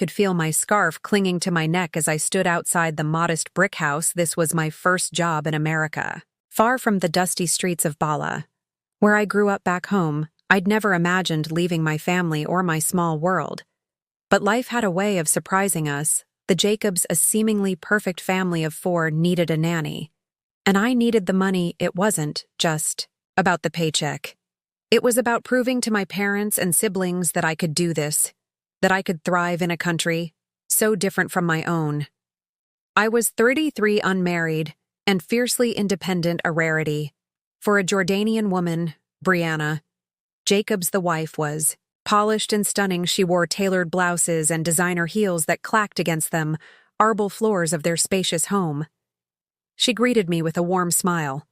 could feel my scarf clinging to my neck as I stood outside the modest brick house. This was my first job in America. Far from the dusty streets of Bala, where I grew up back home, I'd never imagined leaving my family or my small world. But life had a way of surprising us. The Jacobs, a seemingly perfect family of 4, needed a nanny. And I needed the money. It wasn't just about the paycheck. It was about proving to my parents and siblings that I could do this, that I could thrive in a country so different from my own. I was 33, unmarried, and fiercely independent, a rarity. For a Jordanian woman, Brianna, Jacobs the wife, was polished and stunning. She wore tailored blouses and designer heels that clacked against them, marble floors of their spacious home. She greeted me with a warm smile.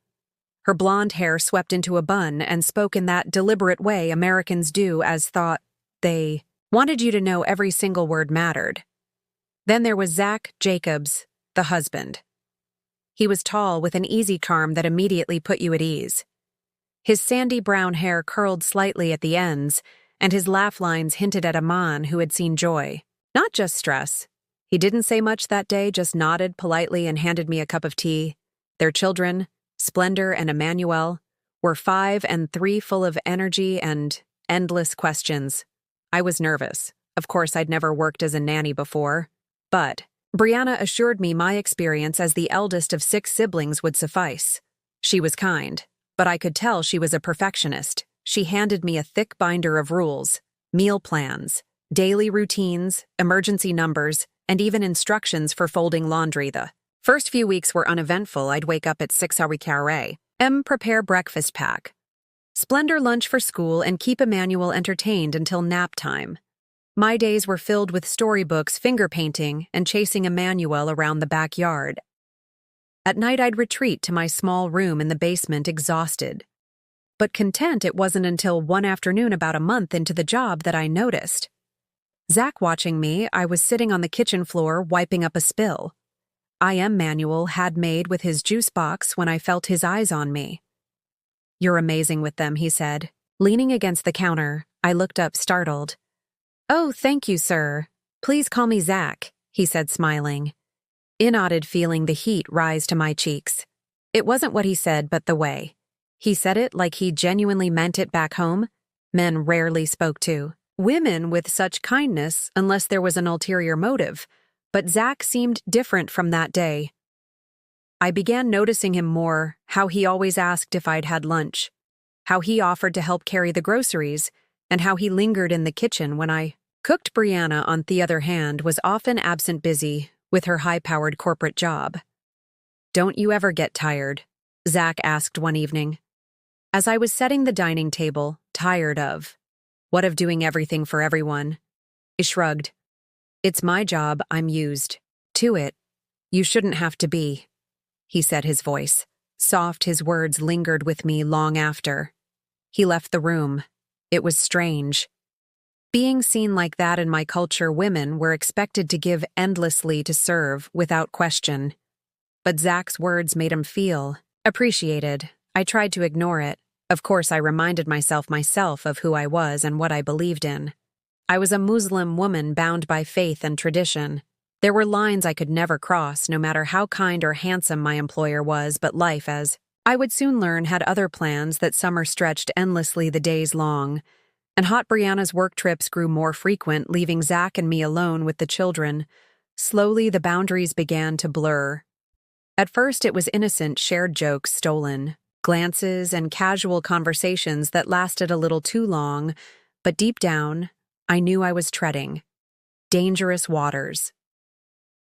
Her blonde hair swept into a bun and spoke in that deliberate way Americans do, as thought they wanted you to know every single word mattered. Then there was Zach Jacobs, the husband. He was tall, with an easy charm that immediately put you at ease. His sandy brown hair curled slightly at the ends, and his laugh lines hinted at a man who had seen joy, not just stress. He didn't say much that day, just nodded politely and handed me a cup of tea. Their children, Splendor and Emmanuel, were 5 and 3, full of energy and endless questions. I was nervous. Of course, I'd never worked as a nanny before. But Brianna assured me my experience as the eldest of 6 siblings would suffice. She was kind, but I could tell she was a perfectionist. She handed me a thick binder of rules, meal plans, daily routines, emergency numbers, and even instructions for folding laundry. The first few weeks were uneventful. I'd wake up at 6 hours, prepare breakfast pack, Splendor lunch for school, and keep Emmanuel entertained until nap time. My days were filled with storybooks, finger painting, and chasing Emmanuel around the backyard. At night, I'd retreat to my small room in the basement, exhausted. But content. It wasn't until one afternoon, about a month into the job, that I noticed Zach watching me. I was sitting on the kitchen floor, wiping up a spill. Manuel had made with his juice box when I felt his eyes on me. "You're amazing with them," he said. Leaning against the counter, I looked up, startled. "Oh, thank you, sir. Please call me Zach," he said, smiling. I nodded, feeling the heat rise to my cheeks. It wasn't what he said, but the way he said it, like he genuinely meant it. Back home, men rarely spoke to women with such kindness unless there was an ulterior motive, but Zach seemed different from that day. I began noticing him more, how he always asked if I'd had lunch, how he offered to help carry the groceries, and how he lingered in the kitchen when I cooked. Brianna, on the other hand, was often absent, busy with her high-powered corporate job. "Don't you ever get tired?" Zach asked one evening. As I was setting the dining table, "Tired of what? Of doing everything for everyone?" I shrugged. "It's my job. I'm used to it. You shouldn't have to be," he said, his voice soft. His words lingered with me long after he left the room. It was strange. Being seen like that in my culture, women were expected to give endlessly, to serve without question. But Zach's words made him feel appreciated. I tried to ignore it. Of course, I reminded myself of who I was and what I believed in. I was a Muslim woman bound by faith and tradition. There were lines I could never cross, no matter how kind or handsome my employer was, but life, as I would soon learn, had other plans. That summer stretched endlessly, the days long, and hot. Brianna's work trips grew more frequent, leaving Zach and me alone with the children. Slowly, the boundaries began to blur. At first, it was innocent, shared jokes, stolen glances, and casual conversations that lasted a little too long, but deep down, I knew I was treading dangerous waters.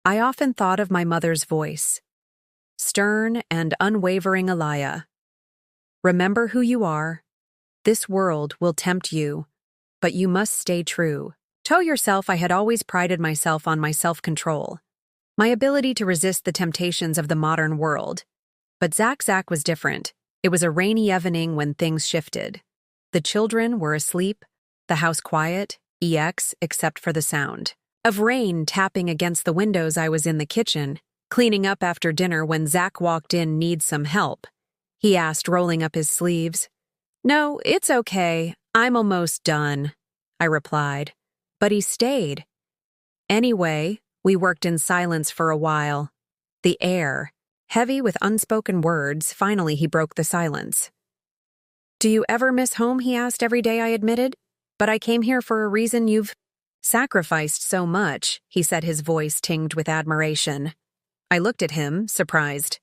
I often thought of my mother's voice, stern and unwavering. "Aliyah, remember who you are. This world will tempt you, but you must stay true to yourself." I had always prided myself on my self-control, my ability to resist the temptations of the modern world. But Zach was different. It was a rainy evening when things shifted. The children were asleep, the house quiet, except for the sound of rain tapping against the windows. I was in the kitchen, cleaning up after dinner, when Zach walked in. "Need some help?" he asked, rolling up his sleeves. "No, it's okay. I'm almost done," I replied. But he stayed. Anyway, we worked in silence for a while. The air, heavy with unspoken words, finally he broke the silence. "Do you ever miss home?" he asked every day, I admitted. "But I came here for a reason. You've sacrificed so much," he said, his voice tinged with admiration. I looked at him, surprised.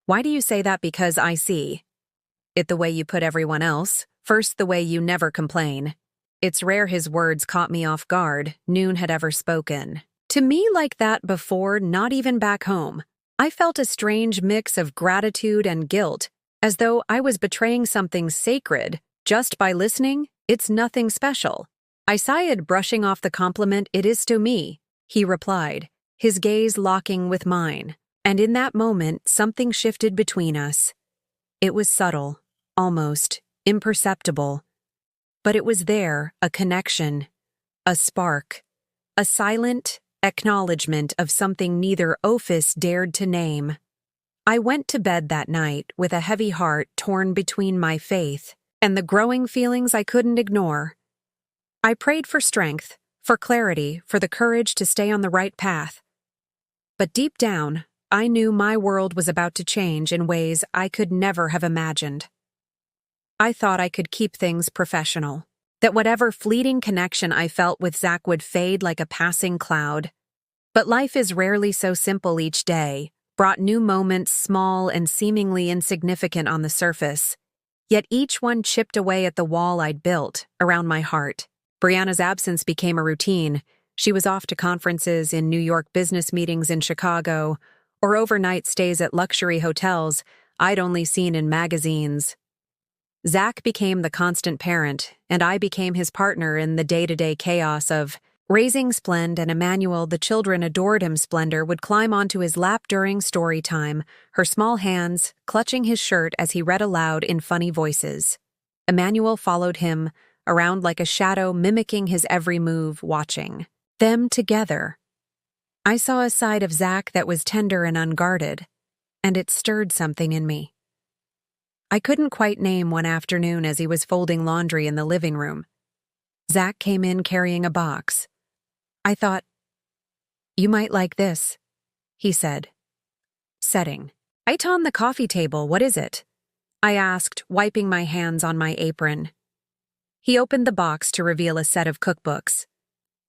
"Why do you say that?" "Because I see it the way you put everyone else. First, the way you never complain." It's rare his words caught me off guard. Noon had ever spoken to me like that before, not even back home. I felt a strange mix of gratitude and guilt, as though I was betraying something sacred just by listening. "It's nothing special." I sighed, brushing off the compliment. "It is to me," he replied, his gaze locking with mine. And in that moment, something shifted between us. It was subtle, almost imperceptible. But it was there, a connection, a spark, a silent acknowledgement of something neither of us dared to name. I went to bed that night with a heavy heart torn between my faith and the growing feelings I couldn't ignore. I prayed for strength, for clarity, for the courage to stay on the right path. But deep down, I knew my world was about to change in ways I could never have imagined. I thought I could keep things professional, that whatever fleeting connection I felt with Zach would fade like a passing cloud. But life is rarely so simple. Each day brought new moments, small and seemingly insignificant on the surface, yet each one chipped away at the wall I'd built around my heart. Brianna's absence became a routine. She was off to conferences, in New York, business meetings in Chicago, or overnight stays at luxury hotels I'd only seen in magazines. Zach became the constant parent, and I became his partner in the day-to-day chaos of raising Splend and Emmanuel. The children adored him. Splendor would climb onto his lap during story time, her small hands clutching his shirt as he read aloud in funny voices. Emmanuel followed him around like a shadow, mimicking his every move, watching them together. I saw a side of Zach that was tender and unguarded, and it stirred something in me. I couldn't quite name. One afternoon as he was folding laundry in the living room, Zach came in carrying a box. I thought, "You might like this," he said. Setting it on the coffee table. "What is it?" I asked, wiping my hands on my apron. He opened the box to reveal a set of cookbooks.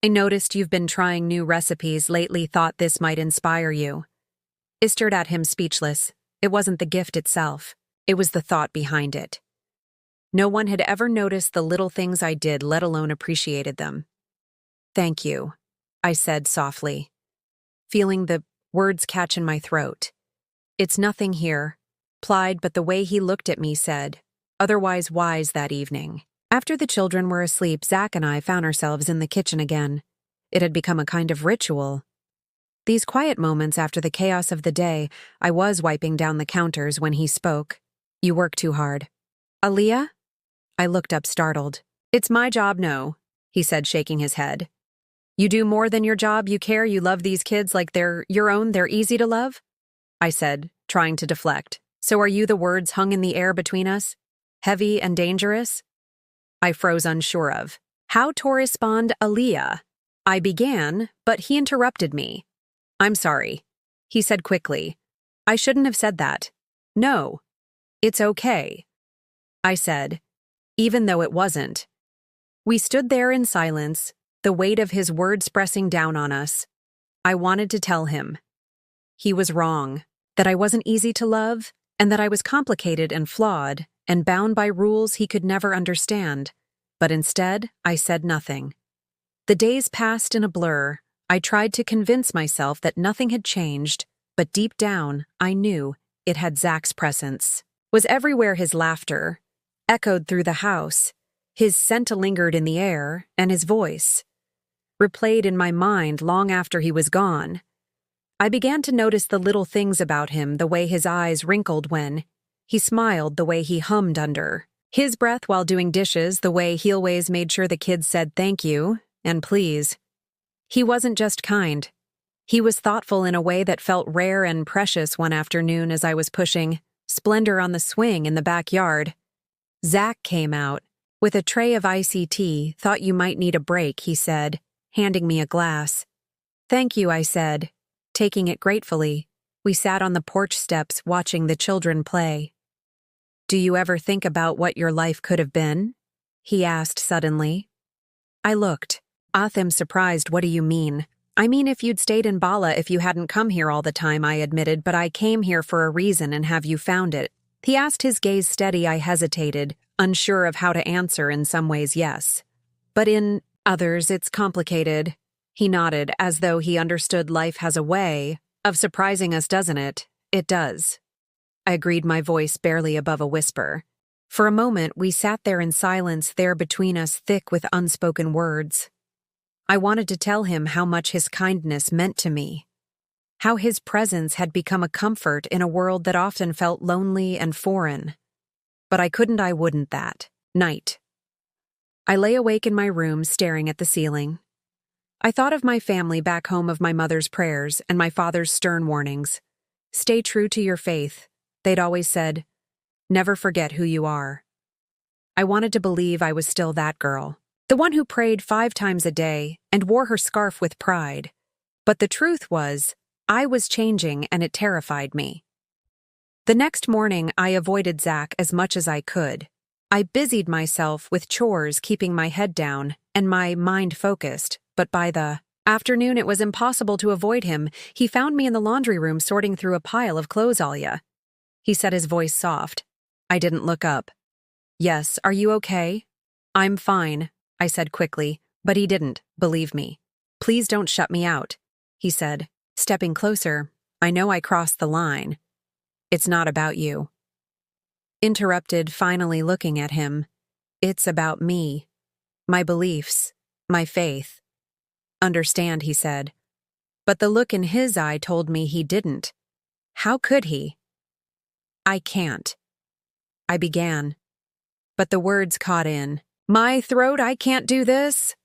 "I noticed you've been trying new recipes lately. Thought this might inspire you." I stared at him, speechless. It wasn't the gift itself. It was the thought behind it. No one had ever noticed the little things I did, let alone appreciated them. "Thank you," I said softly, feeling the words catch in my throat. "It's nothing here," plied, but the way he looked at me said, otherwise wise. That evening, after the children were asleep, Zach and I found ourselves in the kitchen again. It had become a kind of ritual. These quiet moments after the chaos of the day, I was wiping down the counters when he spoke. "You work too hard." "Aaliyah?" I looked up, startled. "It's my job." "No," he said, shaking his head. "You do more than your job. You care. You love these kids like they're your own. They're easy to love," I said, trying to deflect. "So are you?" The words hung in the air between us, heavy and dangerous. I froze, unsure of how to respond. "Aaliyah," I began, but he interrupted me. "I'm sorry," he said quickly. "I shouldn't have said that." "No, it's okay," I said, even though it wasn't. We stood there in silence, the weight of his words pressing down on us. I wanted to tell him he was wrong, that I wasn't easy to love, and that I was complicated and flawed and bound by rules he could never understand. But instead, I said nothing. The days passed in a blur. I tried to convince myself that nothing had changed, but deep down, I knew it had. Zach's presence was everywhere. His laughter echoed through the house. His scent lingered in the air, and his voice replayed in my mind long after he was gone. I began to notice the little things about him, the way his eyes wrinkled when he smiled, the way he hummed under his breath while doing dishes, the way he always made sure the kids said thank you and please. He wasn't just kind. He was thoughtful in a way that felt rare and precious. One afternoon as I was pushing Splendor on the swing in the backyard, Zach came out with a tray of icy tea. "Thought you might need a break," he said, handing me a glass. Thank you, I said, taking it gratefully. We sat on the porch steps watching the children play. Do you ever think about what your life could have been? He asked suddenly. I looked. I'm surprised. What do you mean? I mean, if you'd stayed in Bala if you hadn't come here all the time, I admitted, but I came here for a reason, and have you found it? He asked, his gaze steady. I hesitated, unsure of how to answer. In some ways, yes. But in others, it's complicated. He nodded, as though he understood life has a way of surprising us, doesn't it? It does. I agreed, my voice barely above a whisper. For a moment, we sat there in silence, there between us, thick with unspoken words. I wanted to tell him how much his kindness meant to me, how his presence had become a comfort in a world that often felt lonely and foreign. But I wouldn't that night. I lay awake in my room, staring at the ceiling. I thought of my family back home, of my mother's prayers and my father's stern warnings. Stay true to your faith, they'd always said. Never forget who you are. I wanted to believe I was still that girl, the one who prayed 5 times a day and wore her scarf with pride. But the truth was, I was changing, and it terrified me. The next morning, I avoided Zach as much as I could. I busied myself with chores, keeping my head down and my mind focused, but by the afternoon it was impossible to avoid him. He found me in the laundry room sorting through a pile of clothes. Alia, he said, his voice soft. I didn't look up. Yes, are you okay? I'm fine, I said quickly, but he didn't believe me. Please don't shut me out, he said, stepping closer. I know I crossed the line. It's not about you. Interrupted, finally looking at him. It's about me, my beliefs, my faith. Understand, he said. But the look in his eye told me he didn't. How could he? I can't. I began. But the words caught in my throat. I can't do this.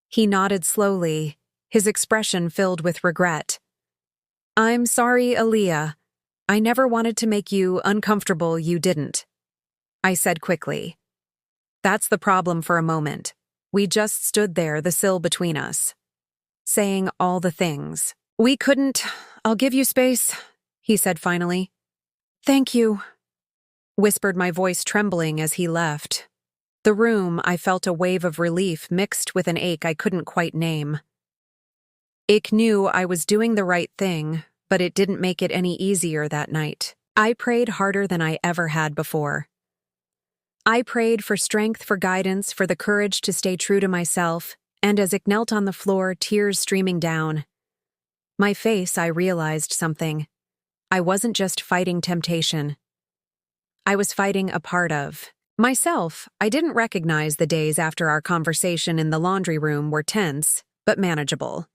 He nodded slowly, his expression filled with regret. I'm sorry, Aaliyah. I never wanted to make you uncomfortable. You didn't, I said quickly. That's the problem. For a moment, we just stood there, the sill between us, saying all the things we couldn't. I'll give you space, he said finally. Thank you, whispered my voice, trembling as he left. The room, I felt a wave of relief mixed with an ache I couldn't quite name. Ich knew I was doing the right thing, but it didn't make it any easier that night. I prayed harder than I ever had before. I prayed for strength, for guidance, for the courage to stay true to myself, and as ich knelt on the floor, tears streaming down my face, I realized something. I wasn't just fighting temptation. I was fighting a part of myself. I didn't recognize the days after our conversation in the laundry room were tense, but manageable.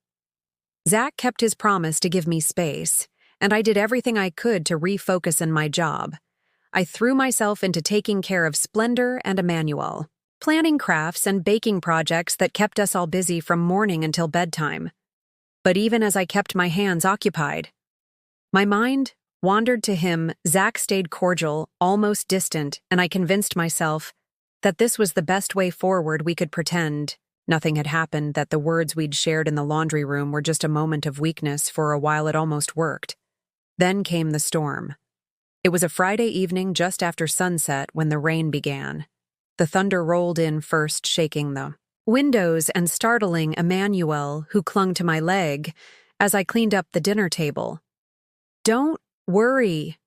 Zach kept his promise to give me space, and I did everything I could to refocus on my job. I threw myself into taking care of Splendor and Emmanuel, planning crafts and baking projects that kept us all busy from morning until bedtime. But even as I kept my hands occupied, my mind wandered to him. Zach stayed cordial, almost distant, and I convinced myself that this was the best way forward. We could pretend nothing had happened, that the words we'd shared in the laundry room were just a moment of weakness. For a while it almost worked. Then came the storm. It was a Friday evening just after sunset when the rain began. The thunder rolled in first, shaking the windows and startling Emmanuel, who clung to my leg as I cleaned up the dinner table. Don't worry,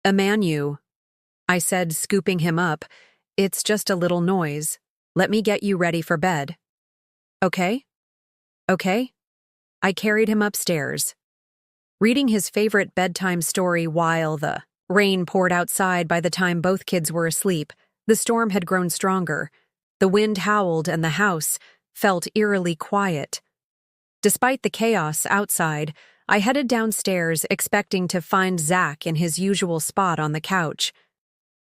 Emmanuel, I said, scooping him up. It's just a little noise. Let me get you ready for bed. Okay? Okay? I carried him upstairs, reading his favorite bedtime story while the rain poured outside. By the time both kids were asleep, the storm had grown stronger. The wind howled and the house felt eerily quiet. Despite the chaos outside, I headed downstairs expecting to find Zach in his usual spot on the couch.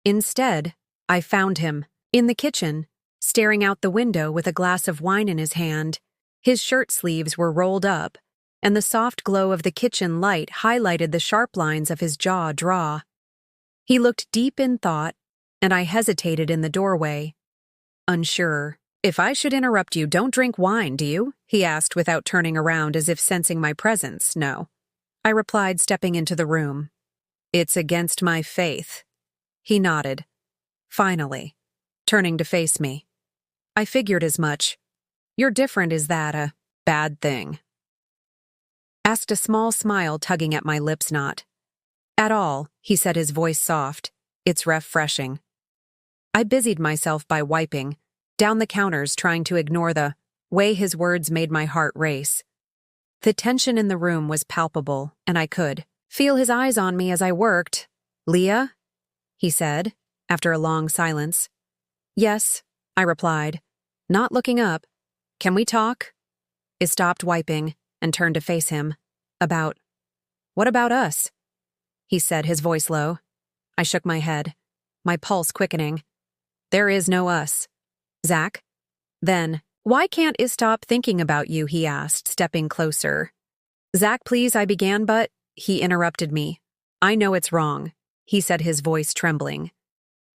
Instead, I found him in the kitchen, staring out the window with a glass of wine in his hand. His shirt sleeves were rolled up, and the soft glow of the kitchen light highlighted the sharp lines of his jaw. He looked deep in thought, and I hesitated in the doorway, unsure. If I should interrupt you, don't drink wine, do you? He asked without turning around as if sensing my presence. No. I replied, stepping into the room. It's against my faith. He nodded. Finally, turning to face me. I figured as much. You're different, is that a bad thing? Asked, a small smile tugging at my lips knot. At all, he said, his voice soft. It's refreshing. I busied myself by wiping down the counters, trying to ignore the way his words made my heart race. The tension in the room was palpable, and I could feel his eyes on me as I worked. Leah? He said, after a long silence. Yes, I replied, not looking up. Can we talk? He stopped wiping and turned to face him. What about us? He said, his voice low. I shook my head, my pulse quickening. There is no us. Zach? Then, why can't I stop thinking about you, he asked, stepping closer. Zach, please, I began, but he interrupted me. I know it's wrong, he said, his voice trembling.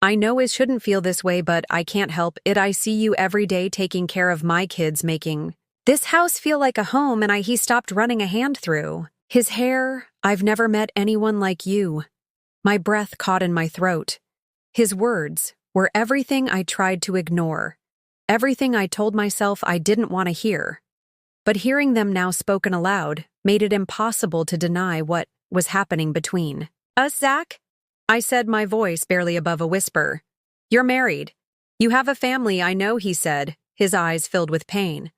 I know I shouldn't feel this way, but I can't help it. I see you every day taking care of my kids, making this house feel like a home, and he stopped running a hand through his hair. I've never met anyone like you. My breath caught in my throat. His words were everything I tried to ignore, everything I told myself I didn't want to hear. But hearing them now spoken aloud made it impossible to deny what was happening between us. Zach? I said, my voice barely above a whisper. You're married. You have a family, I know, he said, his eyes filled with pain.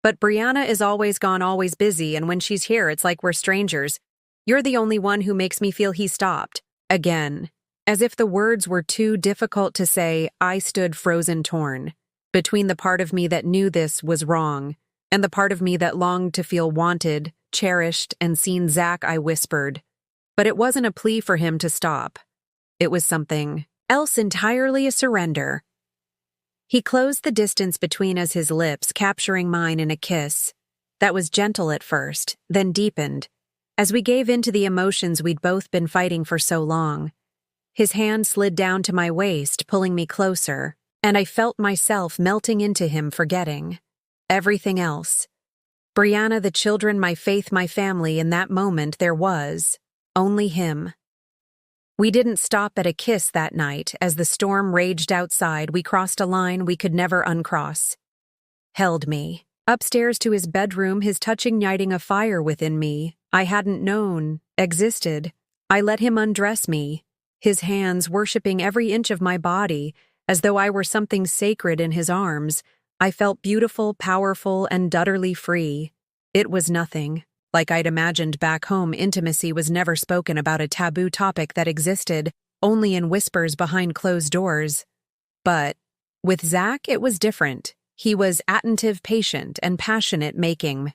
But Brianna is always gone, always busy, and when she's here, it's like we're strangers. You're the only one who makes me feel. He stopped. Again. As if the words were too difficult to say, I stood frozen, torn between the part of me that knew this was wrong and the part of me that longed to feel wanted, cherished, and seen. Zach, I whispered. But it wasn't a plea for him to stop. It was something else entirely, a surrender. He closed the distance between us, his lips capturing mine in a kiss that was gentle at first, then deepened, as we gave in to the emotions we'd both been fighting for so long. His hand slid down to my waist, pulling me closer, and I felt myself melting into him, forgetting everything else. Brianna, the children, my faith, my family. In that moment, there was only him. We didn't stop at a kiss that night. As the storm raged outside, we crossed a line we could never uncross. Held me upstairs to his bedroom, his touching igniting a fire within me I hadn't known existed. I let him undress me, his hands worshipping every inch of my body, as though I were something sacred in his arms. I felt beautiful, powerful, and utterly free. It was nothing like I'd imagined back home. Intimacy was never spoken about, a taboo topic that existed only in whispers behind closed doors. But with Zach, it was different. He was attentive, patient, and passionate, making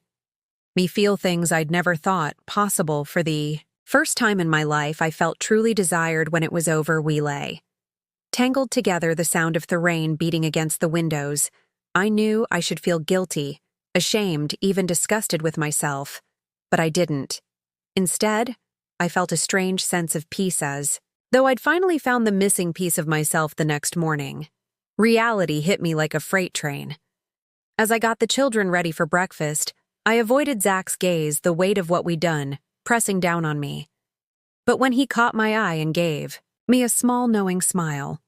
me feel things I'd never thought possible. For the first time in my life, I felt truly desired. When it was over, we lay tangled together, the sound of the rain beating against the windows. I knew I should feel guilty, ashamed, even disgusted with myself. But I didn't. Instead, I felt a strange sense of peace, as though I'd finally found the missing piece of myself. The next morning, reality hit me like a freight train. As I got the children ready for breakfast, I avoided Zach's gaze, the weight of what we'd done pressing down on me. But when he caught my eye and gave me a small, knowing smile,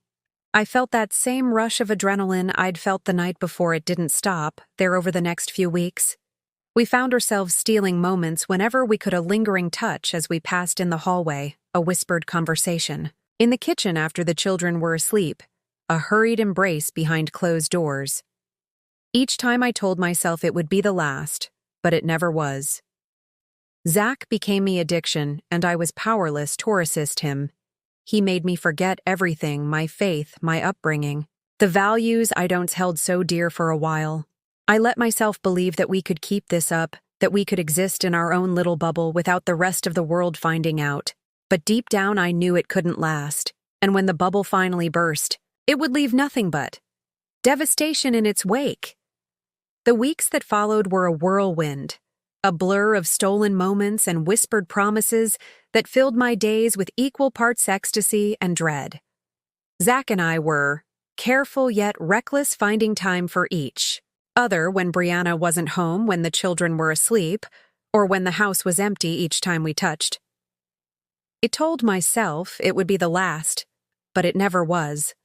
I felt that same rush of adrenaline I'd felt the night before. It didn't stop there over the next few weeks. We found ourselves stealing moments whenever we could, a lingering touch as we passed in the hallway, a whispered conversation in the kitchen after the children were asleep, a hurried embrace behind closed doors. Each time I told myself it would be the last, but it never was. Zach became my addiction, and I was powerless to resist him. He made me forget everything, my faith, my upbringing, the values I'd once held so dear. For a while, I let myself believe that we could keep this up, that we could exist in our own little bubble without the rest of the world finding out. But deep down, I knew it couldn't last, and when the bubble finally burst, it would leave nothing but devastation in its wake. The weeks that followed were a whirlwind, a blur of stolen moments and whispered promises that filled my days with equal parts ecstasy and dread. Zach and I were careful yet reckless finding time for each. Other when Brianna wasn't home when the children were asleep, or when the house was empty each time we touched. It told myself it would be the last, but it never was.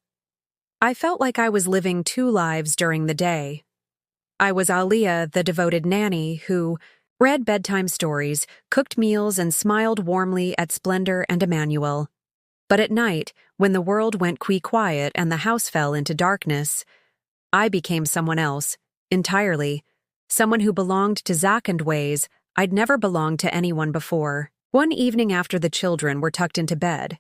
I felt like I was living two lives during the day. I was Aliyah, the devoted nanny, who read bedtime stories, cooked meals, and smiled warmly at Splendor and Emmanuel. But at night, when the world went quiet and the house fell into darkness, I became someone else, entirely. Someone who belonged to Zach in ways I'd never belonged to anyone before. One evening after the children were tucked into bed,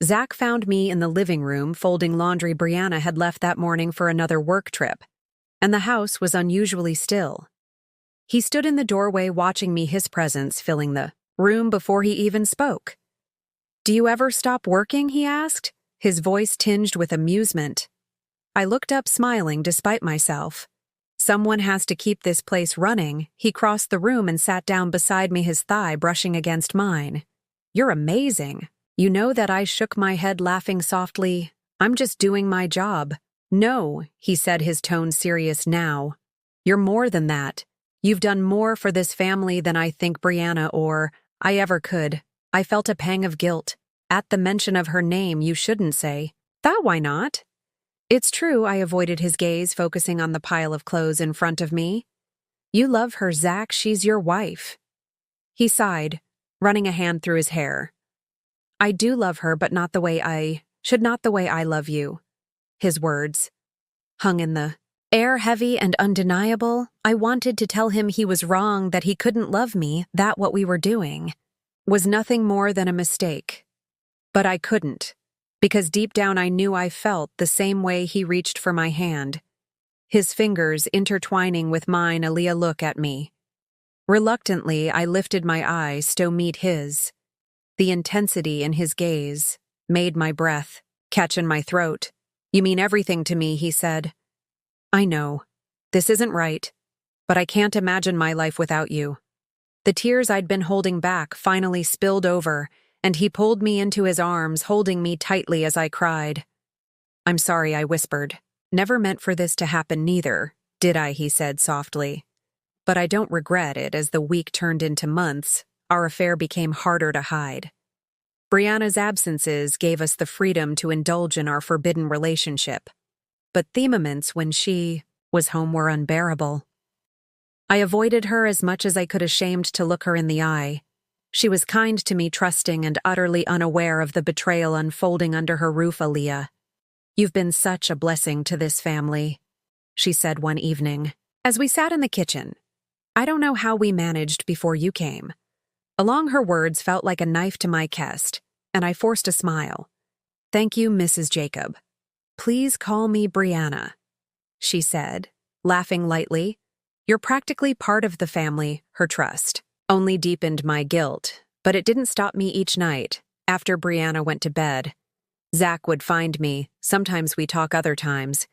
Zach found me in the living room folding laundry Brianna had left that morning for another work trip, and the house was unusually still. He stood in the doorway watching me, his presence filling the room before he even spoke. "Do you ever stop working?" he asked, his voice tinged with amusement. I looked up, smiling despite myself. "Someone has to keep this place running." He crossed the room and sat down beside me, his thigh brushing against mine. "You're amazing." "You know that?" I shook my head, laughing softly. "I'm just doing my job." "No," he said, his tone serious now. "You're more than that. You've done more for this family than I think Brianna or I ever could." I felt a pang of guilt. At the mention of her name, "You shouldn't say that." "Why not?" "It's true." I avoided his gaze, focusing on the pile of clothes in front of me. "You love her, Zach. She's your wife." He sighed, running a hand through his hair. "I do love her, but not the way I love you." His words hung in the air, heavy and undeniable. I wanted to tell him he was wrong, that he couldn't love me, that what we were doing was nothing more than a mistake. But I couldn't, because deep down I knew I felt the same way. He reached for my hand, his fingers intertwining with mine. "Aliyah, look at me." Reluctantly, I lifted my eyes to meet his. The intensity in his gaze made my breath catch in my throat. "You mean everything to me," he said. "I know. This isn't right, but I can't imagine my life without you." The tears I'd been holding back finally spilled over, and he pulled me into his arms, holding me tightly as I cried. "I'm sorry," I whispered. "Never meant for this to happen, neither, did I?" he said softly. "But I don't regret it." As the week turned into months, our affair became harder to hide. Brianna's absences gave us the freedom to indulge in our forbidden relationship, but the moments when she was home were unbearable. I avoided her as much as I could, ashamed to look her in the eye. She was kind to me, trusting, and utterly unaware of the betrayal unfolding under her roof. "Aliyah, you've been such a blessing to this family," she said one evening, as we sat in the kitchen. "I don't know how we managed before you came." Along her words felt like a knife to my chest, and I forced a smile. "Thank you, Mrs. Jacob. Please call me Brianna," she said, laughing lightly. "You're practically part of the family." Her trust only deepened my guilt, but it didn't stop me. Each night, after Brianna went to bed, Zach would find me. Sometimes we talk, other times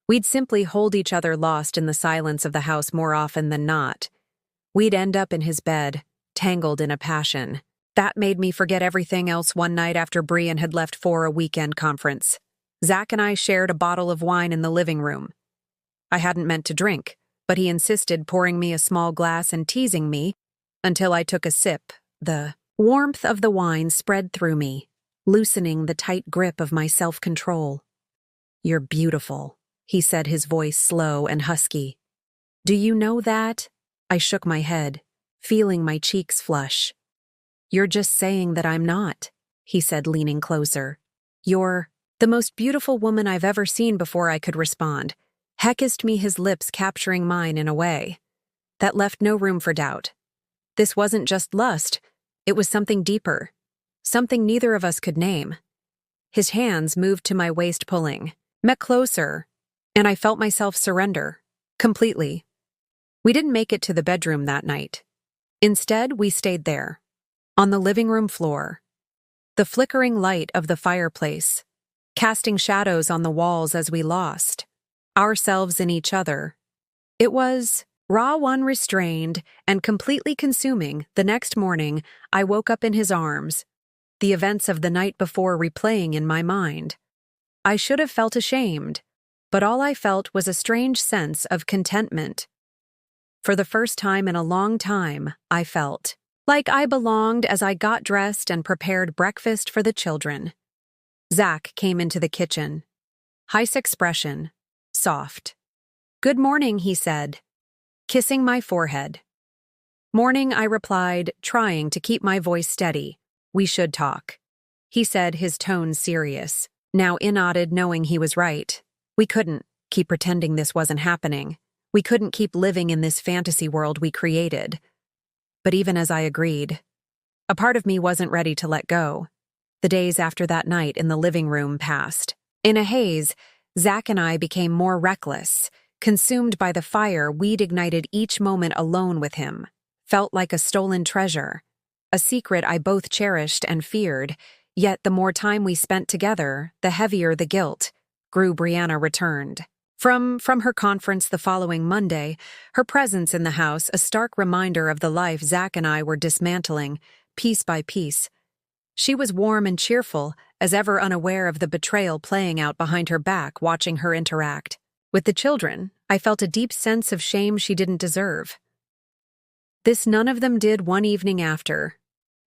we'd simply hold each other, lost in the silence of the house. More often than not, we'd end up in his bed, tangled in a passion that made me forget everything else. One night after Brian had left for a weekend conference, Zach and I shared a bottle of wine in the living room. I hadn't meant to drink, but he insisted, pouring me a small glass and teasing me until I took a sip. The warmth of the wine spread through me, loosening the tight grip of my self-control. "You're beautiful," he said, his voice slow and husky. "Do you know that?" I shook my head, feeling my cheeks flush. "You're just saying that I'm not," he said, leaning closer. "You're the most beautiful woman I've ever seen." Before I could respond, he kissed me, his lips capturing mine in a way that left no room for doubt. This wasn't just lust, it was something deeper, something neither of us could name. His hands moved to my waist, pulling me closer, and I felt myself surrender completely. We didn't make it to the bedroom that night. Instead, we stayed there, on the living room floor, the flickering light of the fireplace casting shadows on the walls as we lost ourselves in each other. It was raw, unrestrained, and completely consuming. The next morning, I woke up in his arms, the events of the night before replaying in my mind. I should have felt ashamed, but all I felt was a strange sense of contentment. For the first time in a long time, I felt like I belonged as I got dressed and prepared breakfast for the children. Zach came into the kitchen. Heiss expression, soft. "Good morning," he said, kissing my forehead. "Morning," I replied, trying to keep my voice steady. "We should talk." He said, his tone serious. Now I nodded, knowing he was right. We couldn't keep pretending this wasn't happening. We couldn't keep living in this fantasy world we created. But even as I agreed, a part of me wasn't ready to let go. The days after that night in the living room passed. In a haze, Zach and I became more reckless, consumed by the fire we'd ignited each moment alone with him. Felt like a stolen treasure, a secret I both cherished and feared, yet the more time we spent together, the heavier the guilt. Brianna returned. From her conference the following Monday, her presence in the house a stark reminder of the life Zach and I were dismantling, piece by piece. She was warm and cheerful, as ever unaware of the betrayal playing out behind her back, watching her interact. With the children, I felt a deep sense of shame she didn't deserve. This none of them did one evening after.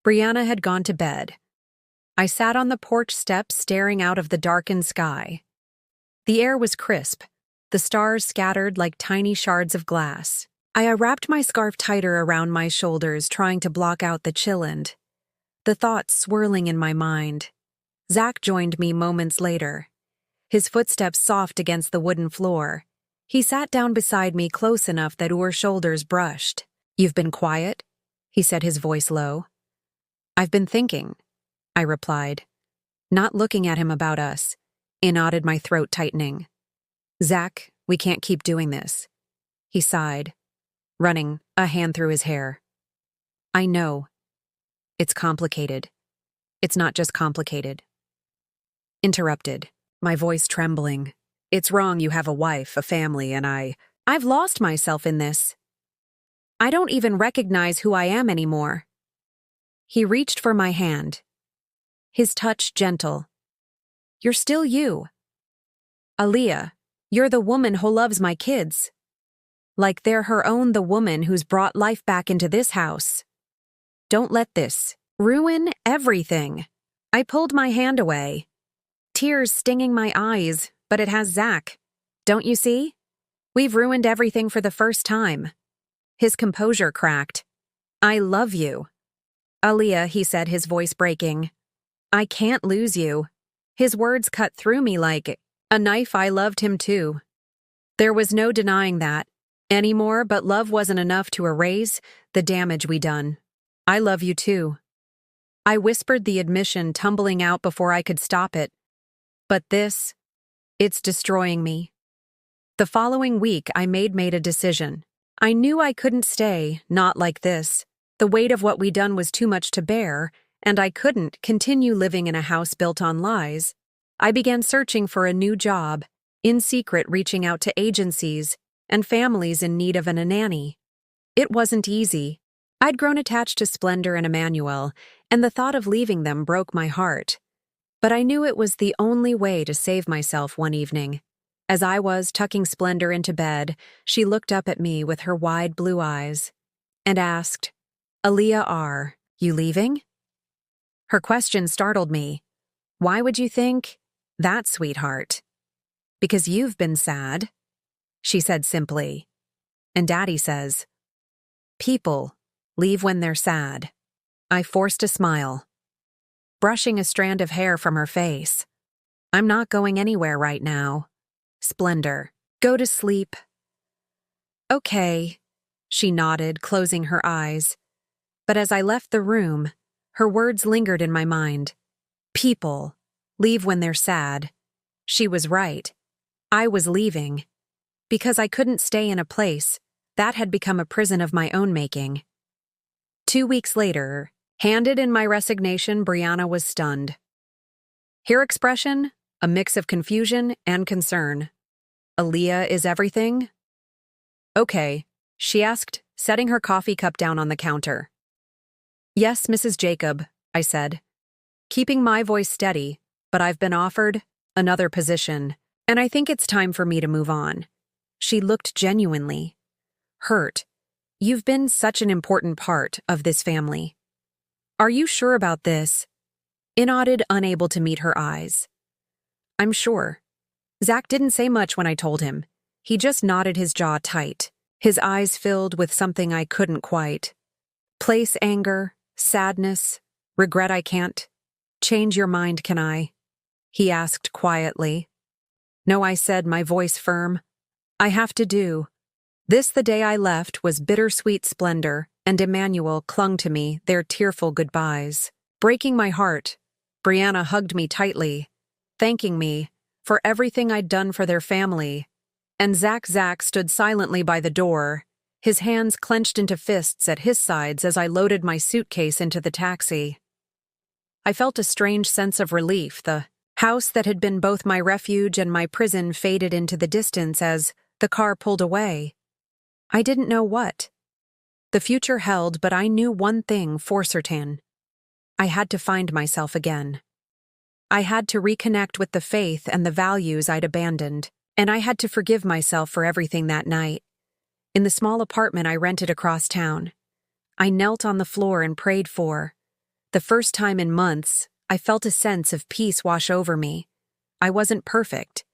Brianna had gone to bed. I sat on the porch steps staring out of the darkened sky. The air was crisp, the stars scattered like tiny shards of glass. I wrapped my scarf tighter around my shoulders, trying to block out the chill and the thoughts swirling in my mind. Zach joined me moments later, his footsteps soft against the wooden floor. He sat down beside me close enough that our shoulders brushed. "You've been quiet?" he said, his voice low. "I've been thinking," I replied, not looking at him about us. I nodded, my throat tightening. "Zach, we can't keep doing this." He sighed, running a hand through his hair. "I know. It's complicated. It's not just complicated." Interrupted, my voice trembling. "It's wrong you have a wife, a family, and I've lost myself in this. I don't even recognize who I am anymore." He reached for my hand, his touch gentle. "You're still you. Aaliyah, you're the woman who loves my kids. Like they're her own, the woman who's brought life back into this house. Don't let this ruin everything." I pulled my hand away, tears stinging my eyes, but it has Zach. "Don't you see? We've ruined everything for the first time." His composure cracked. "I love you. Aaliyah," he said, his voice breaking. "I can't lose you." His words cut through me like a knife. I loved him too. There was no denying that anymore, but love wasn't enough to erase the damage we done. "I love you too." I whispered, the admission tumbling out before I could stop it. "But it's destroying me." The following week, I made a decision. I knew I couldn't stay, not like this. The weight of what we'd done was too much to bear, and I couldn't continue living in a house built on lies. I began searching for a new job, in secret reaching out to agencies and families in need of a nanny. It wasn't easy. I'd grown attached to Splendor and Emmanuel, and the thought of leaving them broke my heart. But I knew it was the only way to save myself one evening. As I was tucking Splendor into bed, she looked up at me with her wide blue eyes and asked, "Aaliyah, are you leaving?" Her question startled me. "Why would you think that, sweetheart?" "Because you've been sad," she said simply. "And Daddy says, people leave when they're sad." I forced a smile, brushing a strand of hair from her face. "I'm not going anywhere right now. Splendor, go to sleep." "Okay," she nodded, closing her eyes. But as I left the room, her words lingered in my mind. People leave when they're sad. She was right. I was leaving, because I couldn't stay in a place that had become a prison of my own making. 2 weeks later, handed in my resignation, Brianna was stunned. Her expression, a mix of confusion and concern. "Aaliyah is everything?" "Okay," she asked, setting her coffee cup down on the counter. "Yes, Mrs. Jacob," I said, keeping my voice steady, "but I've been offered another position, And I think it's time for me to move on. She looked genuinely hurt. You've been such an important part of this family. Are you sure about this? I nodded, unable to meet her eyes. I'm sure. Zach didn't say much when I told him. He just nodded, his jaw tight, his eyes filled with something I couldn't quite place: anger, sadness, regret. I can't change your mind, can I? He asked quietly. No, I said, my voice firm. I have to do. This, the day I left, was bittersweet splendor, and Emmanuel clung to me, their tearful goodbyes. Breaking my heart, Brianna hugged me tightly, thanking me for everything I'd done for their family. And Zach stood silently by the door, his hands clenched into fists at his sides as I loaded my suitcase into the taxi. I felt a strange sense of relief. The house that had been both my refuge and my prison faded into the distance as the car pulled away. I didn't know what the future held, but I knew one thing for certain. I had to find myself again. I had to reconnect with the faith and the values I'd abandoned, and I had to forgive myself for everything that night. In the small apartment I rented across town, I knelt on the floor and prayed for the first time in months. I felt a sense of peace wash over me. I wasn't perfect,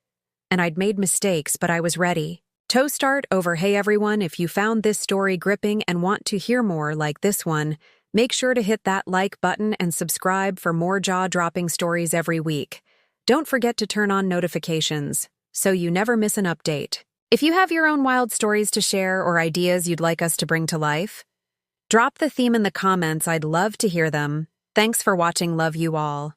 and I'd made mistakes, but I was ready. To start over. Hey everyone, if you found this story gripping and want to hear more like this one, make sure to hit that like button and subscribe for more jaw-dropping stories every week. Don't forget to turn on notifications so you never miss an update. If you have your own wild stories to share or ideas you'd like us to bring to life, drop the theme in the comments. I'd love to hear them. Thanks for watching. Love you all.